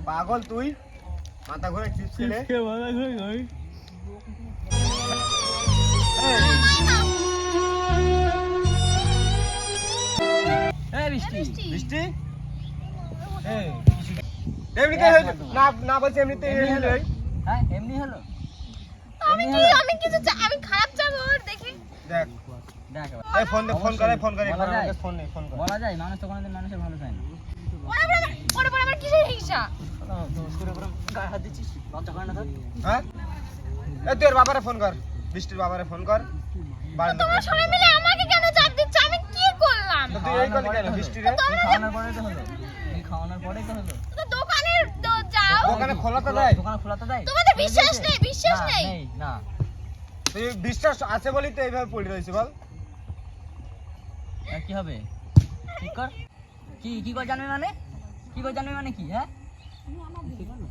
পাগল তুই মাথা ঘুরে চিপস খেলে বৃষ্টি এমনিতে না না বলছি এমনিতে হ্যাঁ এমনি হলো আমি কিছু আমি খারাপ যাব দেখি দেখ এই ফোন করে ফোন কর বলা যায় মানুষ তো কোনোদিন মানুষের ভালো চায় না ওরে আমার কিসের হিংসা গায়ে হাত দিচ্ছিস লজ্জা করে না তোর হ্যাঁ এই তোর বাবারে ফোন কর বৃষ্টির বাবারে ফোন কর তোমরা সবাই মিলে আমাকে কেন চাপ দিচ্ছ আমি কি করলাম তুই এই কথা কেন বৃষ্টি রে খাওয়ানোর পরে তো হলো তো দোকানে যাও দোকানে খোলা তো দেয় তোমাদের বিশ্বাস নেই না তুই বিশ্বাস আছে বলি তো এইভাবে পড়ে রইছিস বল কি হবে ঠিক কর কি করে জানবে মানে কি হ্যাঁ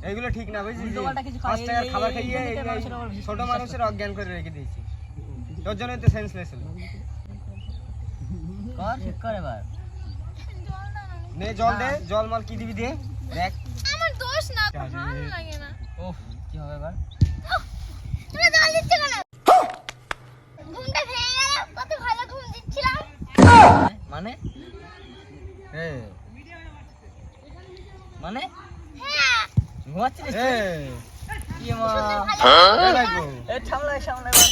এইগুলো ঠিক না বুঝছিস উল্টোপাল্টা কিছু 5 টাকার খাবার খাইয়ে এই মানুষের আবার বিশ্বাস ছোট মানুষের অজ্ঞান করে রেখে দিয়েছি তোর জন্যই তো সেন্সলেস হলো ঠিক কর এবার নে জল দে জল মাল কি দিবি দে দেখ আমার দোষ না ভালো লাগে না ওফ কি হবে এবার তোমরা জল দিচ্ছ কেন ঘুমটা ভেঙে গেল কত ভালো ঘুম দিচ্ছিলাম মানে হ্যাঁ ঘুমাচ্ছিস কি মা এই লাগবো এ সামলাই এবার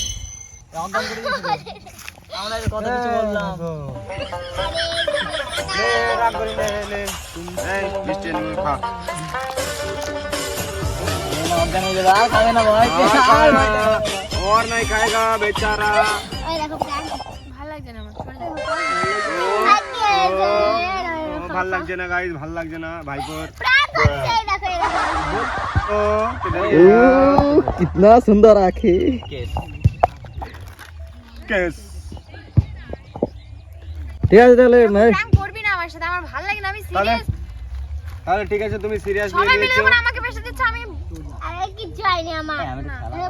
অজ্ঞান করে দিয়েছিস আমরা এই কথা কিছু বললাম লে রাগ করি লে এই বৃষ্টি নিয়ে খা অজ্ঞান হয়ে যাবে আর খাবে না ভাই और नहीं खाएगा बेचारा এই দেখো প্ল্যান ভালো লাগছে না আমার ভাল লাগছে না গাইস ভাল লাগছে না ভাইপোর প্রাণ হচ্ছে এই দেখো ओ कितना सुंदर आंखें केस ঠিক আছে তাহলে প্ল্যান করবি না আমার সাথে আমার ভালো লাগে না আমি সিরিয়াস তাহলে ঠিক আছে তুমি সিরিয়াস সবাই নিয়ে মিলে নিয়েছো যখন আমাকে পেশা দিচ্ছে আমি আরে কিছু হয়নি আমার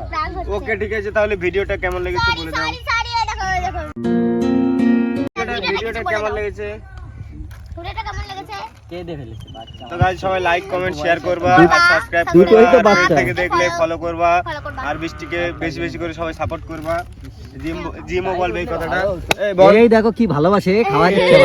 প্ল্যান হচ্ছে ওকে ঠিক আছে তাহলে ভিডিওটা কেমন লেগেছে বলে দাও সরি এই দেখো ভিডিওটা কেমন লেগেছে ভিডিওটা কেমন লেগেছে কে দে ফেলেছে বাচ্চা তো গাইস সবাই লাইক কমেন্ট শেয়ার করবা আর সাবস্ক্রাইব দুটোই করবা তো আর বাচ্চা। থেকে দেখলে ফলো করবা ফলো করবা। আর বৃষ্টিকে বেশি বেশি করে সবাই সাপোর্ট করবা জিমও বলবে এই কথাটা এই বল এই দেখো কি ভালোবাসে খাওয়া দিচ্ছে